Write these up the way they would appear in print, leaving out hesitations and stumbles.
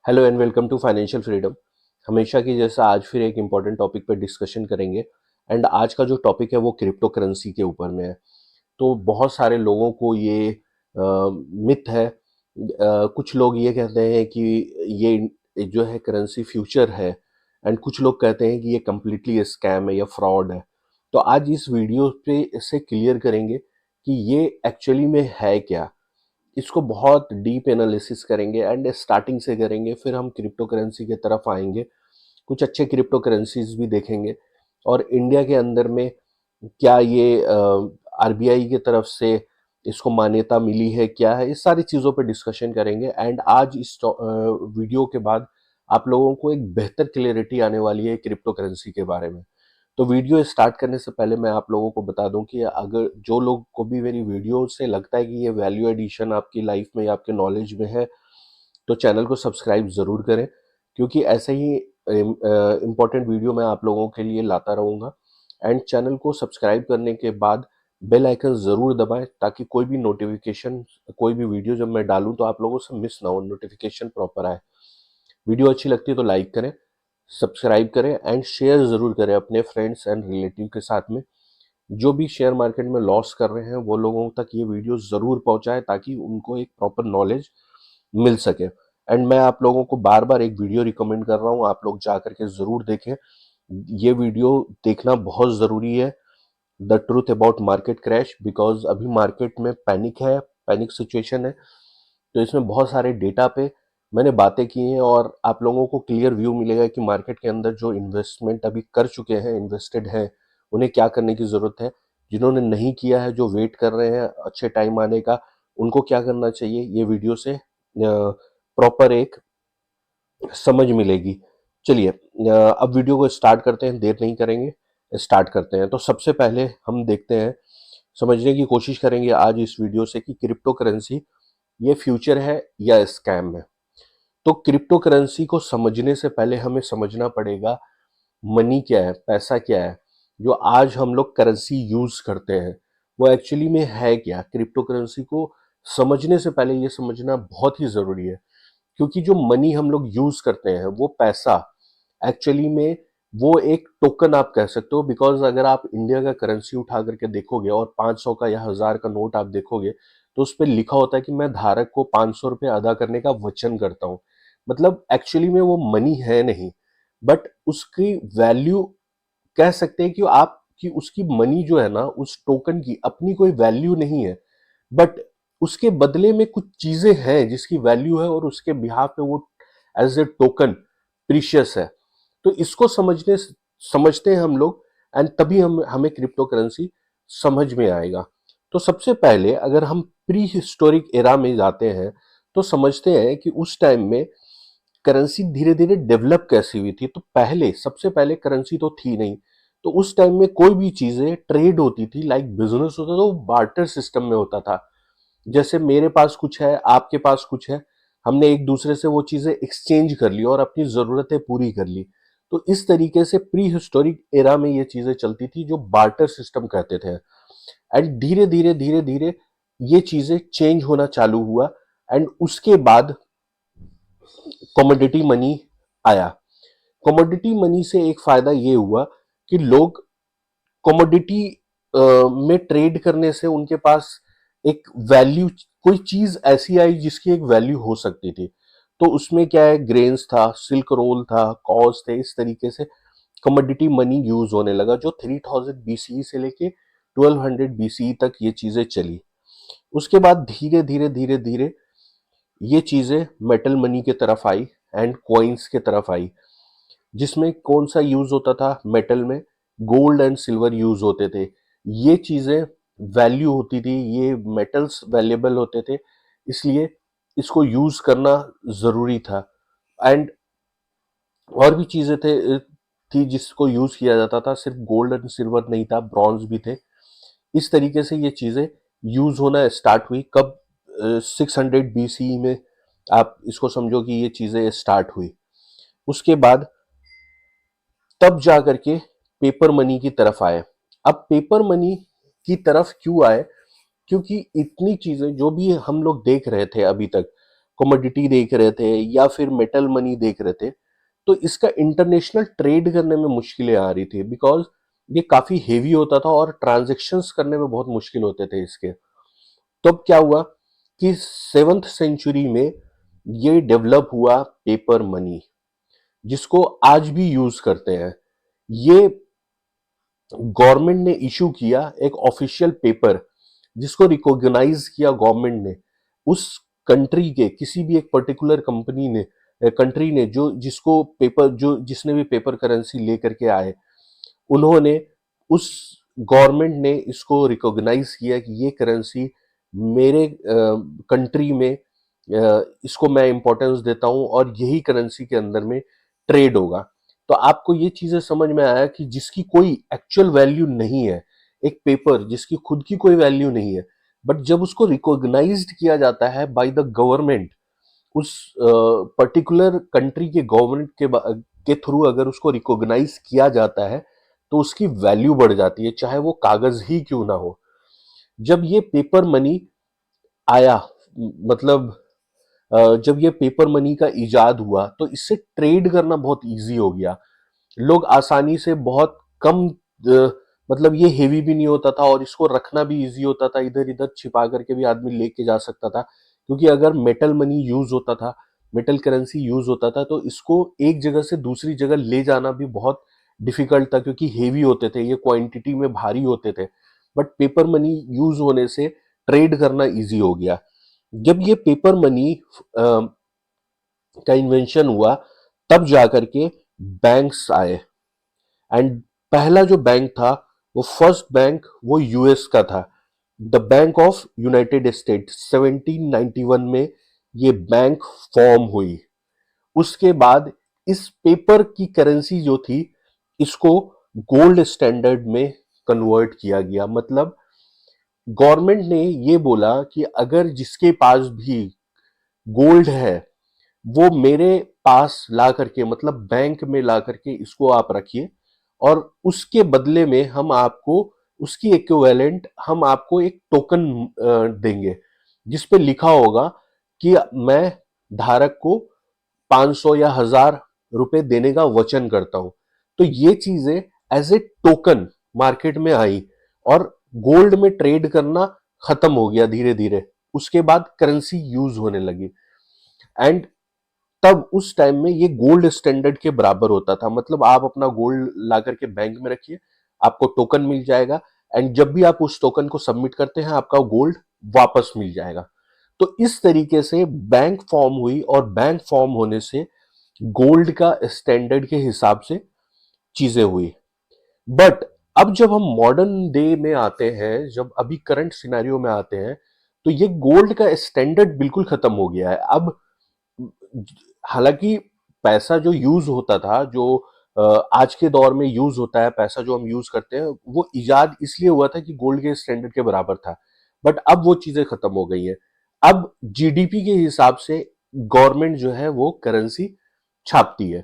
Hello and welcome to financial freedom. हमेशा की जैसा आज फिर एक इम्पॉर्टेंट टॉपिक पर डिस्कशन करेंगे। एंड आज का जो टॉपिक है वो क्रिप्टो करेंसी के ऊपर में है। तो बहुत सारे लोगों को ये मिथ है। कुछ लोग ये कहते हैं कि ये जो है करेंसी फ्यूचर है। एंड कुछ लोग कहते हैं कि ये कम्प्लीटली स्कैम है या फ्रॉड है। तो आज इस वीडियो पे इसे क्लियर करेंगे कि ये एक्चुअली में है क्या। इसको बहुत डीप एनालिसिस करेंगे एंड स्टार्टिंग से करेंगे, फिर हम क्रिप्टो करेंसी के तरफ आएंगे। कुछ अच्छे क्रिप्टो करेंसीज भी देखेंगे और इंडिया के अंदर में क्या ये आरबीआई की तरफ से इसको मान्यता मिली है, क्या है, इस सारी चीज़ों पे डिस्कशन करेंगे। एंड आज इस वीडियो के बाद आप लोगों को एक बेहतर क्लियरिटी आने वाली है क्रिप्टो करेंसी के बारे में। तो वीडियो स्टार्ट करने से पहले मैं आप लोगों को बता दूं कि अगर जो लोग को भी मेरी वीडियो से लगता है कि ये वैल्यू एडिशन आपकी लाइफ में या आपके नॉलेज में है, तो चैनल को सब्सक्राइब ज़रूर करें, क्योंकि ऐसे ही इम्पोर्टेंट वीडियो मैं आप लोगों के लिए लाता रहूँगा। एंड चैनल को सब्सक्राइब करने के बाद बेल आइकन ज़रूर दबाएं, ताकि कोई भी नोटिफिकेशन, कोई भी वीडियो जब मैं डालूं तो आप लोगों से मिस ना हो, नोटिफिकेशन प्रॉपर आए। वीडियो अच्छी लगती है तो लाइक करें, सब्सक्राइब करें एंड शेयर ज़रूर करें अपने फ्रेंड्स एंड रिलेटिव के साथ में। जो भी शेयर मार्केट में लॉस कर रहे हैं वो लोगों तक ये वीडियो ज़रूर पहुंचाए, ताकि उनको एक प्रॉपर नॉलेज मिल सके। एंड मैं आप लोगों को बार बार एक वीडियो रिकमेंड कर रहा हूँ, आप लोग जा करके ज़रूर देखें। ये वीडियो देखना बहुत ज़रूरी है, the truth about market crash, because अभी मार्केट में पैनिक है, पैनिक सिचुएशन है। तो इसमें बहुत सारे डेटा पे मैंने बातें की हैं और आप लोगों को क्लियर व्यू मिलेगा कि मार्केट के अंदर जो इन्वेस्टमेंट अभी कर चुके हैं, इन्वेस्टेड हैं, उन्हें क्या करने की ज़रूरत है। जिन्होंने नहीं किया है, जो वेट कर रहे हैं अच्छे टाइम आने का, उनको क्या करना चाहिए, ये वीडियो से प्रॉपर एक समझ मिलेगी। चलिए अब वीडियो को स्टार्ट करते हैं, देर नहीं करेंगे, स्टार्ट करते हैं। तो सबसे पहले हम देखते हैं, समझने की कोशिश करेंगे आज इस वीडियो से कि क्रिप्टो करेंसी ये फ्यूचर है या स्कैम है। तो क्रिप्टो करेंसी को समझने से पहले हमें समझना पड़ेगा मनी क्या है, पैसा क्या है। जो आज हम लोग करेंसी यूज करते हैं वो एक्चुअली में है क्या। क्रिप्टो करेंसी को समझने से पहले ये समझना बहुत ही जरूरी है, क्योंकि जो मनी हम लोग यूज करते हैं वो पैसा एक्चुअली में वो एक टोकन आप कह सकते हो। बिकॉज अगर आप इंडिया का करेंसी उठा करके देखोगे और 500 का या 1000 का नोट आप देखोगे, तो उस पर लिखा होता है कि मैं धारक को 500 रुपये अदा करने का वचन करता हूँ। मतलब एक्चुअली में वो मनी है नहीं, बट उसकी वैल्यू कह सकते हैं कि आप कि उसकी मनी जो है ना, उस टोकन की अपनी कोई वैल्यू नहीं है, बट उसके बदले में कुछ चीजें हैं जिसकी वैल्यू है और उसके बिहाफ पे वो एज ए टोकन प्रीशियस है। तो इसको समझते हैं हम लोग, एंड तभी हम हमें क्रिप्टो करेंसी समझ में आएगा। तो सबसे पहले अगर हम प्री हिस्टोरिक एरा में जाते हैं तो समझते हैं कि उस टाइम में करेंसी धीरे धीरे डेवलप कैसी हुई थी। तो पहले, सबसे पहले करेंसी तो थी नहीं। तो उस टाइम में कोई भी चीजें ट्रेड होती थी, लाइक बिजनेस होता था, वो बार्टर सिस्टम में होता था। जैसे मेरे पास कुछ है, आपके पास कुछ है, हमने एक दूसरे से वो चीजें एक्सचेंज कर ली और अपनी जरूरतें पूरी कर ली। तो इस तरीके से प्री हिस्टोरिक एरा में ये चीजें चलती थी, जो बार्टर सिस्टम कहते थे। एंड धीरे धीरे ये चीजें चेंज होना चालू हुआ। एंड उसके बाद कमोडिटी मनी आया। कमोडिटी मनी से एक फायदा ये हुआ कि लोग कमोडिटी में ट्रेड करने से उनके पास एक वैल्यू, कोई चीज ऐसी आई जिसकी एक वैल्यू हो सकती थी। तो उसमें क्या है, ग्रेन्स था, सिल्क रोल था, कॉज थे, इस तरीके से कमोडिटी मनी यूज होने लगा, जो 3000 बीसीई से लेके 1200 बीसीई तक ये चीजें चली। उसके बाद धीरे धीरे ये चीजें मेटल मनी की तरफ आई एंड कॉइन्स की तरफ आई, जिसमें कौन सा यूज होता था, मेटल में गोल्ड एंड सिल्वर यूज होते थे। ये चीजें वैल्यू होती थी, ये मेटल्स वैल्यूएबल होते थे, इसलिए इसको यूज करना जरूरी था। एंड और भी चीजें थी जिसको यूज किया जाता था, सिर्फ गोल्ड एंड सिल्वर नहीं था, ब्रॉन्ज भी थे। इस तरीके से ये चीजें यूज होना स्टार्ट हुई कब, 600 बीसी में आप इसको समझो कि ये चीजें स्टार्ट हुई। उसके बाद तब जा करके पेपर मनी की तरफ आए। अब पेपर मनी की तरफ क्यों आए, क्योंकि इतनी चीजें जो भी हम लोग देख रहे थे अभी तक, कमोडिटी देख रहे थे या फिर मेटल मनी देख रहे थे, तो इसका इंटरनेशनल ट्रेड करने में मुश्किलें आ रही थी, बिकॉज ये काफी हेवी होता था और ट्रांजेक्शन्स करने में बहुत मुश्किल होते थे इसके। तो अब क्या हुआ कि 7th सेंचुरी में ये डेवलप हुआ पेपर मनी, जिसको आज भी यूज करते हैं। ये गवर्नमेंट ने इशू किया एक ऑफिशियल पेपर, जिसको रिकॉग्नाइज किया गवर्नमेंट ने, उस कंट्री के किसी भी एक पर्टिकुलर कंट्री ने जो जिसको पेपर जो जिसने भी पेपर करेंसी लेकर के आए, उन्होंने उस गवर्नमेंट ने इसको रिकॉग्नाइज किया कि ये करेंसी मेरे कंट्री में इसको मैं इंपॉर्टेंस देता हूं और यही करेंसी के अंदर में ट्रेड होगा। तो आपको ये चीजें समझ में आया कि जिसकी कोई एक्चुअल वैल्यू नहीं है, एक पेपर जिसकी खुद की कोई वैल्यू नहीं है, बट जब उसको रिकॉग्नाइज्ड किया जाता है बाय द गवर्नमेंट, उस पर्टिकुलर कंट्री के गवर्नमेंट के थ्रू अगर उसको रिकॉग्नाइज किया जाता है, तो उसकी वैल्यू बढ़ जाती है, चाहे वो कागज ही क्यों ना हो। जब ये पेपर मनी आया, मतलब जब ये पेपर मनी का इजाद हुआ, तो इससे ट्रेड करना बहुत इजी हो गया। लोग आसानी से बहुत कम मतलब ये हेवी भी नहीं होता था और इसको रखना भी इजी होता था, इधर इधर छिपा करके भी आदमी लेके जा सकता था। क्योंकि अगर मेटल मनी यूज होता था, मेटल करेंसी यूज होता था, तो इसको एक जगह से दूसरी जगह ले जाना भी बहुत डिफिकल्ट था, क्योंकि हेवी होते थे, ये क्वांटिटी में भारी होते थे। बट पेपर मनी यूज होने से ट्रेड करना इजी हो गया। जब ये पेपर मनी का इन्वेंशन हुआ, तब जाकर के बैंक्स आए। एंड पहला जो बैंक था, वो फर्स्ट बैंक वो यूएस का था, the bank of United state. 1791 में ये बैंक फॉर्म हुई। उसके बाद इस पेपर की करेंसी जो थी, इसको गोल्ड स्टैंडर्ड में कन्वर्ट किया गया। मतलब गवर्नमेंट ने ये बोला कि अगर जिसके पास भी गोल्ड है, वो मेरे पास ला करके, मतलब बैंक में ला करके इसको आप रखिए, और उसके बदले में हम आपको उसकी इक्विवेलेंट हम आपको एक टोकन देंगे, जिस पे लिखा होगा कि मैं धारक को 500 या 1000 रुपए देने का वचन करता हूं। तो ये चीजें एज ए टोकन मार्केट में आई, और गोल्ड में ट्रेड करना खत्म हो गया धीरे धीरे। उसके बाद करेंसी यूज होने लगी। एंड तब उस टाइम में ये गोल्ड स्टैंडर्ड के बराबर होता था। मतलब आप अपना गोल्ड ला करके बैंक में रखिए, आपको टोकन मिल जाएगा, एंड जब भी आप उस टोकन को सबमिट करते हैं, आपका गोल्ड वापस मिल जाएगा। तो इस तरीके से बैंक फॉर्म हुई, और बैंक फॉर्म होने से गोल्ड का स्टैंडर्ड के हिसाब से चीजें हुई। बट अब जब हम मॉडर्न डे में आते हैं, जब अभी करंट सिनेरियो में आते हैं, तो ये गोल्ड का स्टैंडर्ड बिल्कुल खत्म हो गया है। अब हालांकि पैसा जो यूज होता था, जो आज के दौर में यूज होता है, पैसा जो हम यूज करते हैं, वो इजाद इसलिए हुआ था कि गोल्ड के स्टैंडर्ड के बराबर था। बट अब वो चीजें खत्म हो गई हैं। अब जीडीपी के हिसाब से गवर्नमेंट जो है वो करेंसी छापती है।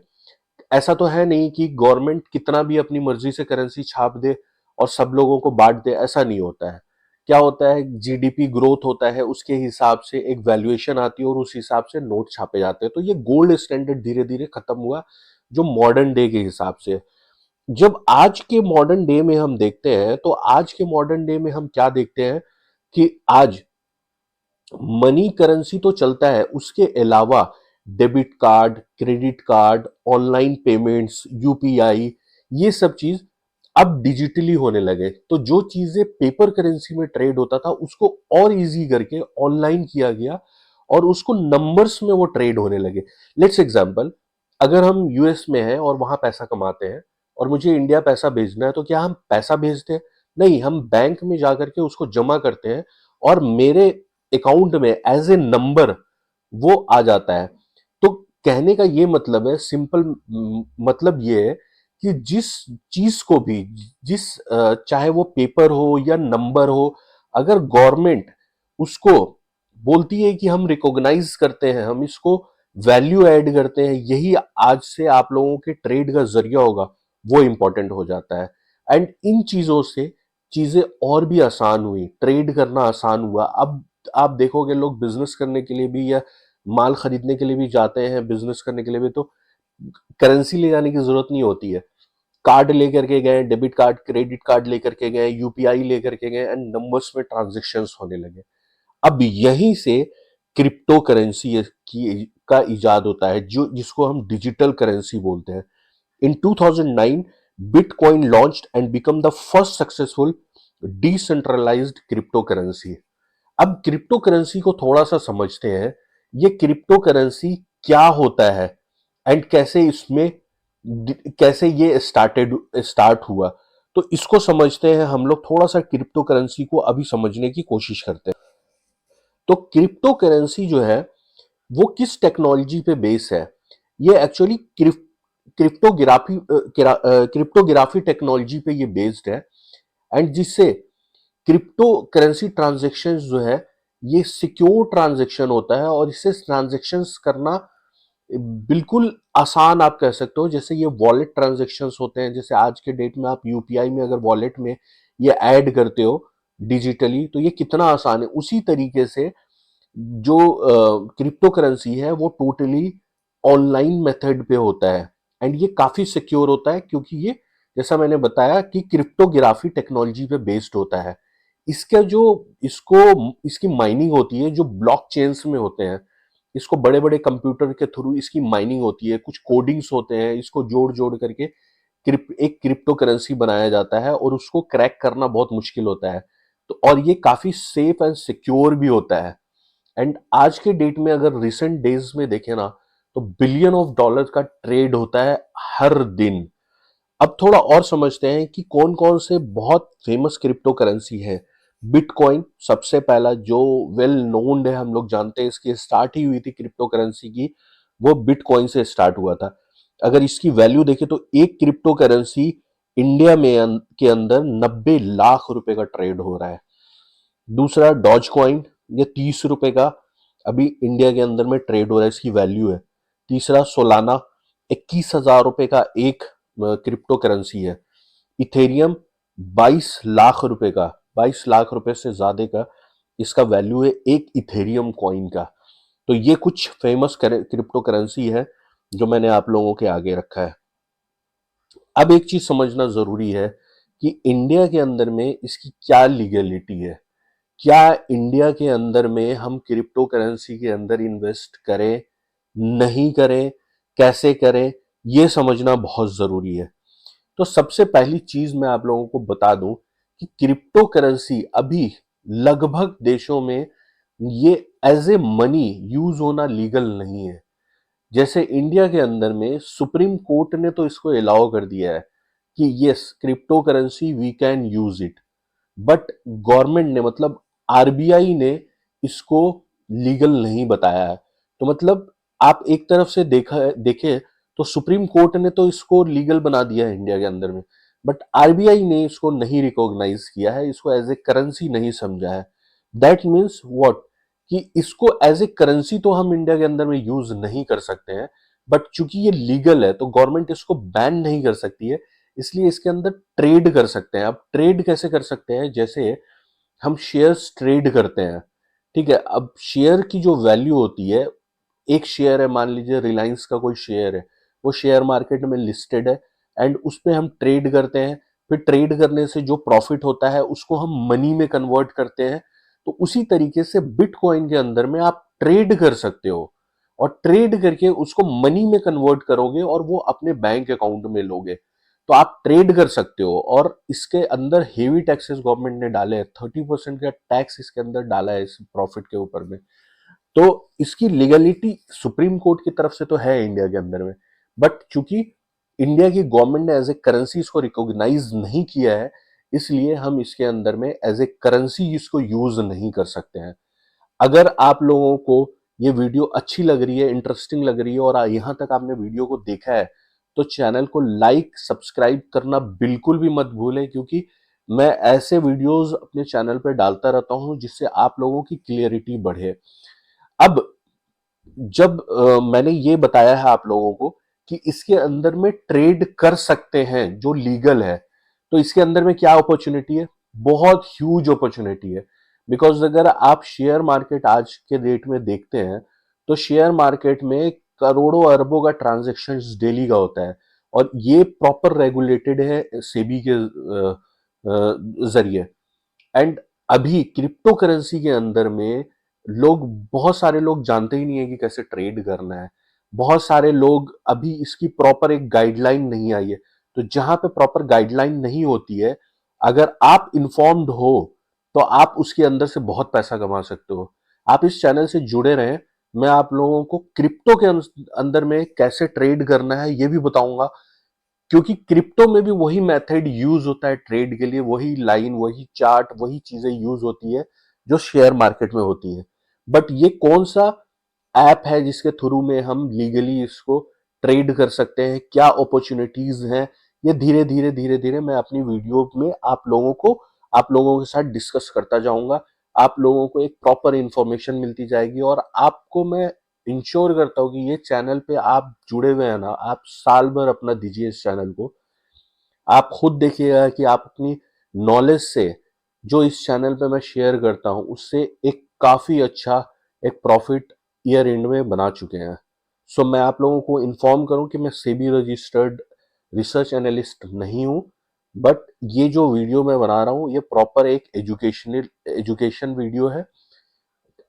ऐसा तो है नहीं कि गवर्नमेंट कितना भी अपनी मर्जी से करेंसी छाप दे और सब लोगों को बांट दे, ऐसा नहीं होता है। क्या होता है, जीडीपी ग्रोथ होता है, उसके हिसाब से एक वैल्यूएशन आती है और उस हिसाब से नोट छापे जाते हैं। तो ये गोल्ड स्टैंडर्ड धीरे धीरे खत्म हुआ, जो मॉडर्न डे के हिसाब से। जब आज के मॉडर्न डे में हम देखते हैं, तो आज के मॉडर्न डे में हम क्या देखते हैं कि आज मनी करेंसी तो चलता है, उसके अलावा debit card, credit card, online payments, UPI, ये सब चीज अब डिजिटली होने लगे। तो जो चीजें पेपर करेंसी में ट्रेड होता था, उसको और इजी करके ऑनलाइन किया गया, और उसको नंबर्स में वो ट्रेड होने लगे। लेट्स एग्जांपल, अगर हम यूएस में हैं और वहां पैसा कमाते हैं, और मुझे इंडिया पैसा भेजना है, तो क्या हम पैसा भेजते हैं? नहीं, हम बैंक में जाकर के उसको जमा करते हैं, और मेरे अकाउंट में एज ए नंबर वो आ जाता है। तो कहने का ये मतलब है, सिंपल मतलब ये है कि जिस चीज को भी, चाहे वो पेपर हो या नंबर हो, अगर गवर्नमेंट उसको बोलती है कि हम रिकॉग्नाइज करते हैं, हम इसको वैल्यू ऐड करते हैं, यही आज से आप लोगों के ट्रेड का जरिया होगा, वो इंपॉर्टेंट हो जाता है। एंड इन चीजों से चीजें और भी आसान हुई, ट्रेड करना आसान हुआ। अब आप देखोगे लोग बिजनेस करने के लिए भी, या माल खरीदने के लिए भी जाते हैं, बिजनेस करने के लिए भी, तो करेंसी ले जाने की जरूरत नहीं होती है। कार्ड लेकर के गए, डेबिट कार्ड, क्रेडिट कार्ड लेकर के गए, यूपीआई लेकर के गए, एंड नंबर्स में ट्रांजेक्शन्स होने लगे। अब यहीं से क्रिप्टो करेंसी की का इजाद होता है, जो जिसको हम डिजिटल करेंसी बोलते हैं। In 2009 Bitcoin launched and become the first successful decentralised crypto currency. अब क्रिप्टो करेंसी को थोड़ा सा समझते हैं। ये क्रिप्टो करेंसी क्या होता है एंड कैसे ये स्टार्ट हुआ, तो इसको समझते हैं हम लोग। थोड़ा सा क्रिप्टो करेंसी को अभी समझने की कोशिश करते हैं। तो क्रिप्टो करेंसी जो है वो किस टेक्नोलॉजी पे बेस है? ये एक्चुअली क्रिप्टोग्राफी टेक्नोलॉजी पे ये बेस्ड है, एंड जिससे क्रिप्टो करेंसी ट्रांजेक्शन जो है ये सिक्योर ट्रांजेक्शन होता है, और इससे ट्रांजेक्शन्स करना बिल्कुल आसान आप कह सकते हो। जैसे ये वॉलेट ट्रांजेक्शन्स होते हैं, जैसे आज के डेट में आप यूपीआई में अगर वॉलेट में ये ऐड करते हो डिजिटली, तो ये कितना आसान है। उसी तरीके से जो क्रिप्टो करेंसी है वो टोटली ऑनलाइन मेथड पे होता है, एंड ये काफी सिक्योर होता है, क्योंकि ये, जैसा मैंने बताया, कि क्रिप्टोग्राफी टेक्नोलॉजी पे बेस्ड होता है। इसका जो इसको इसकी माइनिंग होती है जो ब्लॉक चेन्स में होते हैं, इसको बड़े बड़े कंप्यूटर के थ्रू इसकी माइनिंग होती है, कुछ कोडिंग्स होते हैं, इसको जोड़ जोड़ करके एक क्रिप्टो करेंसी बनाया जाता है, और उसको क्रैक करना बहुत मुश्किल होता है। तो और ये काफी सेफ एंड सिक्योर भी होता है। एंड आज के डेट में अगर रिसेंट डेज में देखें ना, तो बिलियन ऑफ डॉलर का ट्रेड होता है हर दिन। अब थोड़ा और समझते हैं कि कौन कौन से बहुत फेमस क्रिप्टो करेंसी है। बिटकॉइन सबसे पहला जो वेल नोन्ड है, हम लोग जानते हैं, इसकी स्टार्ट ही हुई थी क्रिप्टो करेंसी की, वो बिटकॉइन से स्टार्ट हुआ था। अगर इसकी वैल्यू देखें तो एक क्रिप्टो करेंसी इंडिया में के अंदर 90 लाख रुपए का ट्रेड हो रहा है। दूसरा डॉज कॉइन, ये 30 रुपए का अभी इंडिया के अंदर में ट्रेड हो रहा है, इसकी वैल्यू है। तीसरा सोलाना, 21,000 रुपए का एक क्रिप्टो करेंसी है। इथेरियम 22 लाख रुपए का, 22 लाख रुपए से ज्यादा का इसका वैल्यू है एक इथेरियम कॉइन का। तो ये कुछ फेमस क्रिप्टो करेंसी है जो मैंने आप लोगों के आगे रखा है। अब एक चीज समझना जरूरी है कि इंडिया के अंदर में इसकी क्या लीगलिटी है। क्या इंडिया के अंदर में हम क्रिप्टो करेंसी के अंदर इन्वेस्ट करें, नहीं करें, कैसे करें, ये समझना बहुत जरूरी है। तो सबसे पहली चीज मैं आप लोगों को बता दूं कि क्रिप्टो करेंसी अभी लगभग देशों में ये एज ए मनी यूज होना लीगल नहीं है। जैसे इंडिया के अंदर में सुप्रीम कोर्ट ने तो इसको अलाउ कर दिया है कि yes, crypto currency we can use it, but government ने, मतलब आरबीआई ने, इसको लीगल नहीं बताया है। तो मतलब आप एक तरफ से देखे तो सुप्रीम कोर्ट ने तो इसको लीगल बना दिया है इंडिया के अंदर में, बट आरबीआई ने इसको नहीं रिकॉग्नाइज किया है, इसको एज ए करेंसी नहीं समझा है। दैट मीन्स व्हाट, कि इसको एज ए करेंसी तो हम इंडिया के अंदर में यूज नहीं कर सकते हैं, बट चूंकि ये लीगल है तो गवर्नमेंट इसको बैन नहीं कर सकती है, इसलिए इसके अंदर ट्रेड कर सकते हैं। अब ट्रेड कैसे कर सकते हैं? जैसे हम शेयर्स ट्रेड करते हैं, ठीक है। अब शेयर की जो वैल्यू होती है, एक शेयर है, मान लीजिए रिलायंस का कोई शेयर है, वो शेयर मार्केट में लिस्टेड है, एंड उस पे हम ट्रेड करते हैं। फिर ट्रेड करने से जो प्रॉफिट होता है उसको हम मनी में कन्वर्ट करते हैं। तो उसी तरीके से बिटकॉइन के अंदर में आप ट्रेड कर सकते हो, और ट्रेड करके उसको मनी में कन्वर्ट करोगे और वो अपने बैंक अकाउंट में लोगे। तो आप ट्रेड कर सकते हो, और इसके अंदर हेवी टैक्सेस गवर्नमेंट ने डाले हैं, 30% का टैक्स इसके अंदर डाला है इस प्रॉफिट के ऊपर में। तो इसकी लीगलिटी सुप्रीम कोर्ट की तरफ से तो है इंडिया के अंदर में, बट चूंकि इंडिया की गवर्नमेंट ने एज ए करेंसी इसको रिकॉग्नाइज नहीं किया है, इसलिए हम इसके अंदर में एज ए करेंसी इसको यूज नहीं कर सकते हैं। अगर आप लोगों को ये वीडियो अच्छी लग रही है, इंटरेस्टिंग लग रही है, और यहाँ तक आपने वीडियो को देखा है, तो चैनल को लाइक सब्सक्राइब करना बिल्कुल भी मत भूलें, क्योंकि मैं ऐसे वीडियोस अपने चैनल पे डालता रहता हूं जिससे आप लोगों की क्लियरिटी बढ़े। अब जब मैंने ये बताया है आप लोगों को कि इसके अंदर में ट्रेड कर सकते हैं जो लीगल है, तो इसके अंदर में क्या अपॉर्चुनिटी है? बहुत ह्यूज अपॉर्चुनिटी है। बिकॉज अगर आप शेयर मार्केट आज के डेट में देखते हैं, तो शेयर मार्केट में करोड़ों अरबों का ट्रांजैक्शंस डेली का होता है और ये प्रॉपर रेगुलेटेड है सेबी के जरिए। एंड अभी क्रिप्टो करेंसी के अंदर में लोग, बहुत सारे लोग जानते ही नहीं है कि कैसे ट्रेड करना है। बहुत सारे लोग, अभी इसकी प्रॉपर एक गाइडलाइन नहीं आई है। तो जहां पे प्रॉपर गाइडलाइन नहीं होती है, अगर आप इन्फॉर्म्ड हो तो आप उसके अंदर से बहुत पैसा कमा सकते हो। आप इस चैनल से जुड़े रहें। मैं आप लोगों को क्रिप्टो के अंदर में कैसे ट्रेड करना है ये भी बताऊंगा, क्योंकि क्रिप्टो में भी वही मेथड यूज होता है ट्रेड के लिए, वही लाइन, वही चार्ट, वही चीजें यूज होती है जो शेयर मार्केट में होती है। बट ये कौन सा ऐप है जिसके थ्रू में हम लीगली इसको ट्रेड कर सकते हैं, क्या अपॉर्चुनिटीज हैं, ये धीरे धीरे धीरे धीरे मैं अपनी वीडियो में आप लोगों के साथ डिस्कस करता जाऊंगा। आप लोगों को एक प्रॉपर इंफॉर्मेशन मिलती जाएगी और आपको मैं इंश्योर करता हूँ कि ये चैनल पे आप जुड़े हुए हैं ना, आप साल भर अपना दीजिए इस चैनल को। आप खुद देखिएगा कि आप अपनी नॉलेज से, जो इस चैनल पे मैं शेयर करता हूं, उससे एक काफी अच्छा एक प्रॉफिट ईयर एंड में बना चुके हैं। सो मैं आप लोगों को इन्फॉर्म करूं कि मैं सेबी रजिस्टर्ड रिसर्च एनालिस्ट नहीं हूं, बट ये जो वीडियो मैं बना रहा हूं ये प्रॉपर एक एजुकेशन वीडियो है।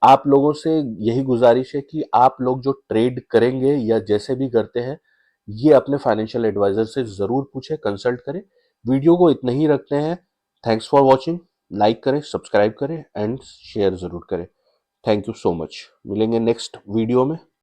आप लोगों से यही गुजारिश है कि आप लोग जो ट्रेड करेंगे या जैसे भी करते हैं, ये अपने फाइनेंशियल एडवाइजर से जरूर पूछें, कंसल्ट करें। वीडियो को इतना ही रखते हैं। Thanks for watching. लाइक करें, सब्सक्राइब करें एंड शेयर जरूर करें। Thank you so much. मिलेंगे नेक्स्ट वीडियो में।